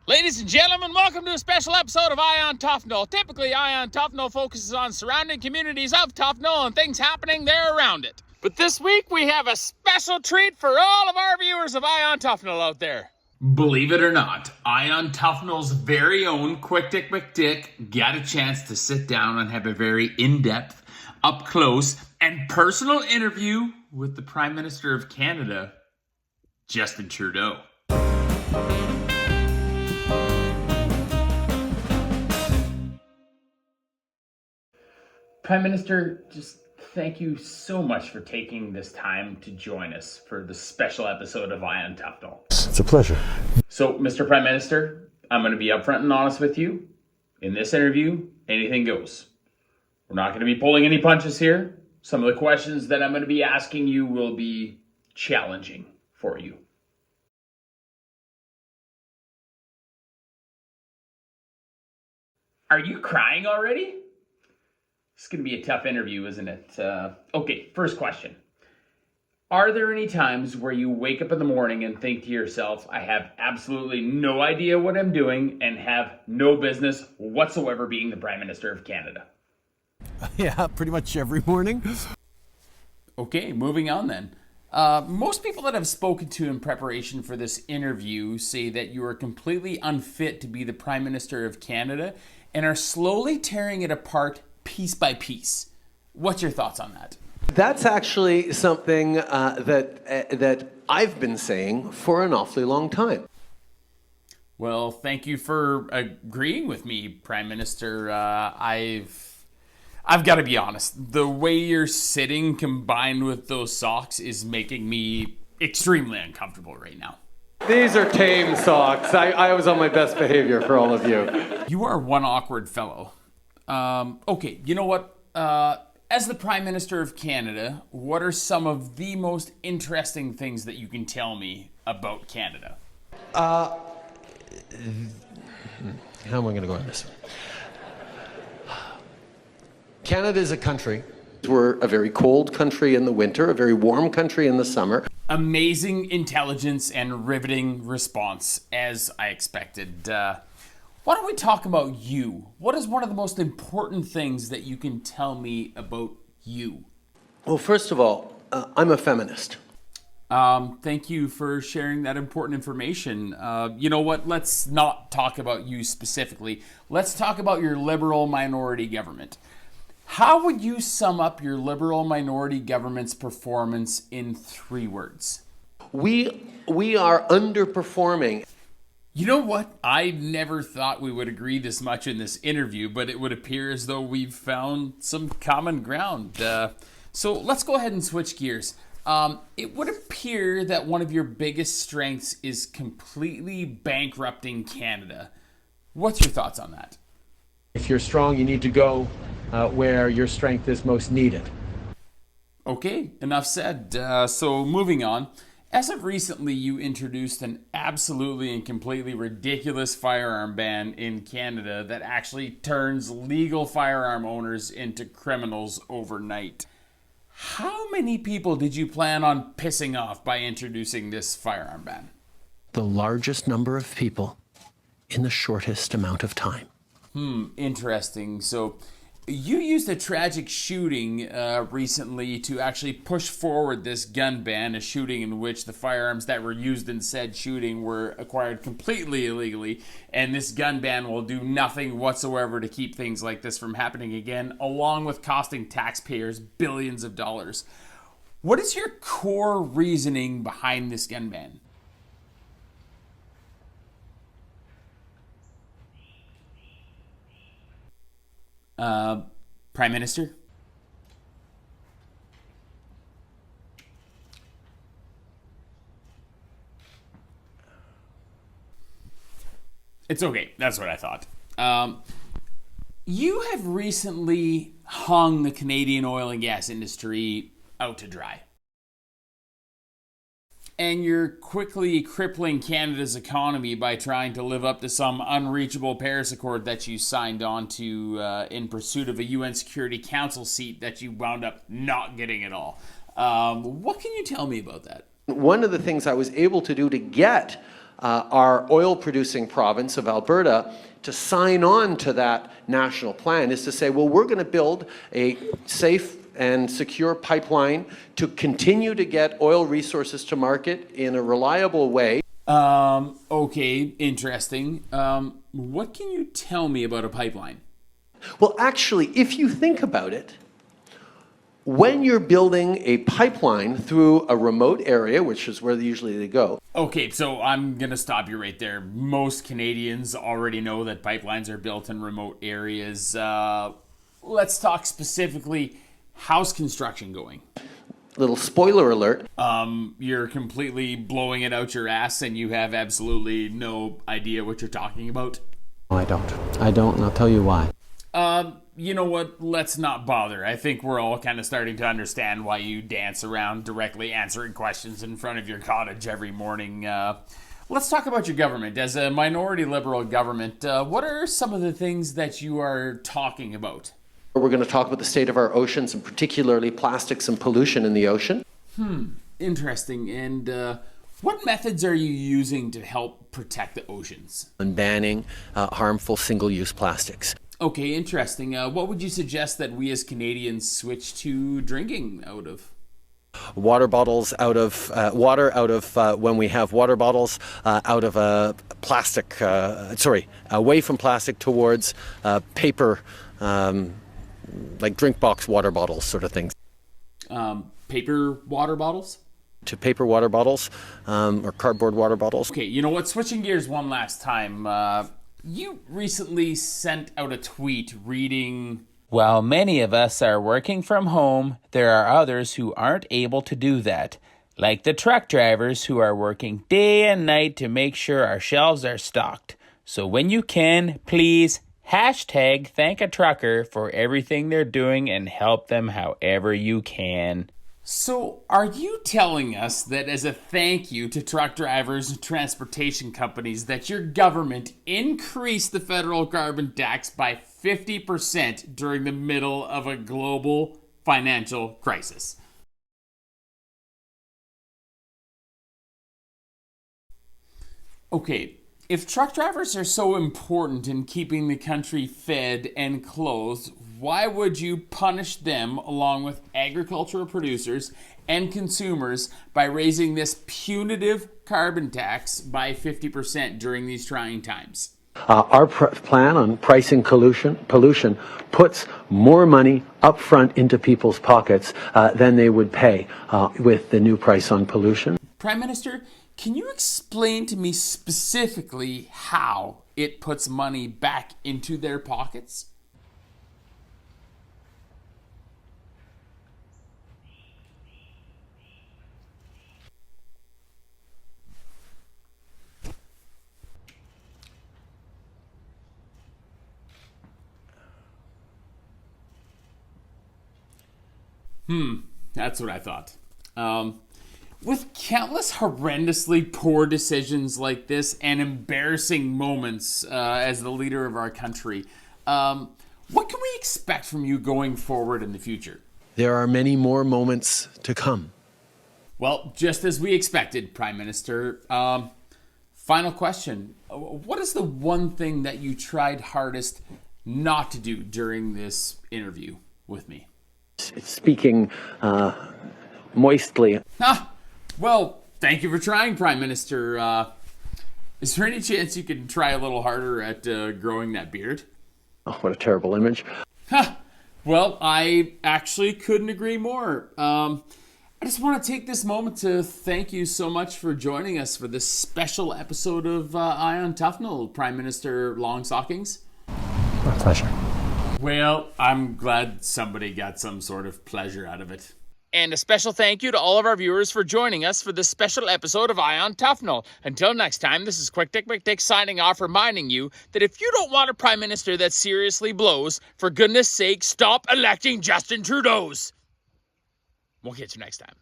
Ladies and gentlemen, welcome to a special episode of Eye on Tuffnell. Typically, Eye on Tuffnell focuses on surrounding communities of Tuffnell and things happening there around it. But this week, we have a special treat for all of our viewers of Eye on Tuffnell out there. Believe it or not, Eye on Tuffnell's very own Quick Dick McDick got a chance to sit down and have a very in-depth, up-close, and personal interview with the Prime Minister of Canada, Justin Trudeau. Prime Minister, just thank you so much for taking this time to join us for the special episode of Eye on Tuffnell. It's a pleasure. So, Mr. Prime Minister, I'm going to be upfront and honest with you. In this interview, anything goes. We're not going to be pulling any punches here. Some of the questions that I'm going to be asking you will be challenging for you. Are you crying already? It's going to be a tough interview, isn't it? Okay, first question. Are there any times where you wake up in the morning and think to yourself, I have absolutely no idea what I'm doing and have no business whatsoever being the Prime Minister of Canada? Yeah, pretty much every morning. Okay, moving on then. Most people that I've spoken to in preparation for this interview say that you are completely unfit to be the Prime Minister of Canada and are slowly tearing it apart piece by piece. What's your thoughts on that? That's actually something that I've been saying for an awfully long time. Well, thank you for agreeing with me, Prime Minister. I've got to be honest. The way you're sitting combined with those socks is making me extremely uncomfortable right now. These are tame socks. I was on my best behavior for all of you. You are one awkward fellow. Okay, you know what? As the Prime Minister of Canada, what are some of the most interesting things that you can tell me about Canada? How am I going to go on this? Canada is a country. We're a very cold country in the winter, a very warm country in the summer. Amazing intelligence and riveting response, as I expected. Why don't we talk about you? What is one of the most important things that you can tell me about you? Well, first of all, I'm a feminist. Thank you for sharing that important information. You know what? Let's not talk about you specifically. Let's talk about your Liberal minority government. How would you sum up your Liberal minority government's performance in 3 words? We are underperforming. You know what? I never thought we would agree this much in this interview, but it would appear as though we've found some common ground. So let's go ahead and switch gears. It would appear that one of your biggest strengths is completely bankrupting Canada. What's your thoughts on that? If you're strong, you need to go where your strength is most needed. Okay, enough said. So moving on. As of recently, you introduced an absolutely and completely ridiculous firearm ban in Canada that actually turns legal firearm owners into criminals overnight. How many people did you plan on pissing off by introducing this firearm ban? The largest number of people in the shortest amount of time. Interesting. So you used a tragic shooting recently to actually push forward this gun ban, a shooting in which the firearms that were used in said shooting were acquired completely illegally, and this gun ban will do nothing whatsoever to keep things like this from happening again, along with costing taxpayers billions of dollars. What is your core reasoning behind this gun ban? Prime Minister? It's okay. That's what I thought. You have recently hung the Canadian oil and gas industry out to dry. And you're quickly crippling Canada's economy by trying to live up to some unreachable Paris Accord that you signed on to in pursuit of a UN Security Council seat that you wound up not getting at all. What can you tell me about that? One of the things I was able to do to get our oil-producing province of Alberta to sign on to that national plan is to say, well, we're going to build a safe and secure pipeline to continue to get oil resources to market in a reliable way. Okay, interesting. What can you tell me about a pipeline? Well, actually, if you think about it, when you're building a pipeline through a remote area, which is where usually they go. Okay, so I'm going to stop you right there. Most Canadians already know that pipelines are built in remote areas. Let's talk specifically, how's construction going? Little spoiler alert. You're completely blowing it out your ass and you have absolutely no idea what you're talking about? I don't, and I'll tell you why. You know what? Let's not bother. I think we're all kind of starting to understand why you dance around directly answering questions in front of your cottage every morning. Let's talk about your government. As a minority liberal government, what are some of the things that you are talking about? We're going to talk about the state of our oceans, and particularly plastics and pollution in the ocean. Interesting. And what methods are you using to help protect the oceans? And banning harmful single-use plastics. Okay, interesting. What would you suggest that we as Canadians switch to drinking out of? Water bottles out of water out of when we have water bottles out of a plastic. Away from plastic towards paper, like drink box water bottles, sort of things. Paper water bottles? To paper water bottles or cardboard water bottles. Okay, you know what? Switching gears one last time. You recently sent out a tweet reading, "While many of us are working from home, there are others who aren't able to do that, like the truck drivers who are working day and night to make sure our shelves are stocked. So when you can, please hashtag thank a trucker for everything they're doing and help them however you can." So, are you telling us that as a thank you to truck drivers and transportation companies that your government increased the federal carbon tax by 50% during the middle of a global financial crisis? Okay, if truck drivers are so important in keeping the country fed and clothed, why would you punish them along with agricultural producers and consumers by raising this punitive carbon tax by 50% during these trying times? Our plan on pricing pollution puts more money up front into people's pockets than they would pay with the new price on pollution. Prime Minister, can you explain to me specifically how it puts money back into their pockets? That's what I thought. With countless horrendously poor decisions like this and embarrassing moments as the leader of our country, what can we expect from you going forward in the future? There are many more moments to come. Well, just as we expected, Prime Minister. Final question. What is the one thing that you tried hardest not to do during this interview with me? Speaking moistly. Well, thank you for trying, Prime Minister. Is there any chance you can try a little harder at growing that beard? Oh, what a terrible image. Well, I actually couldn't agree more. I just want to take this moment to thank you so much for joining us for this special episode of Eye on Tuffnell, Prime Minister Longstockings. My pleasure. Well, I'm glad somebody got some sort of pleasure out of it. And a special thank you to all of our viewers for joining us for this special episode of Eye on Tuffnell. Until next time, this is Quick Dick McDick signing off, reminding you that if you don't want a Prime Minister that seriously blows, for goodness sake, stop electing Justin Trudeau's. We'll catch you next time.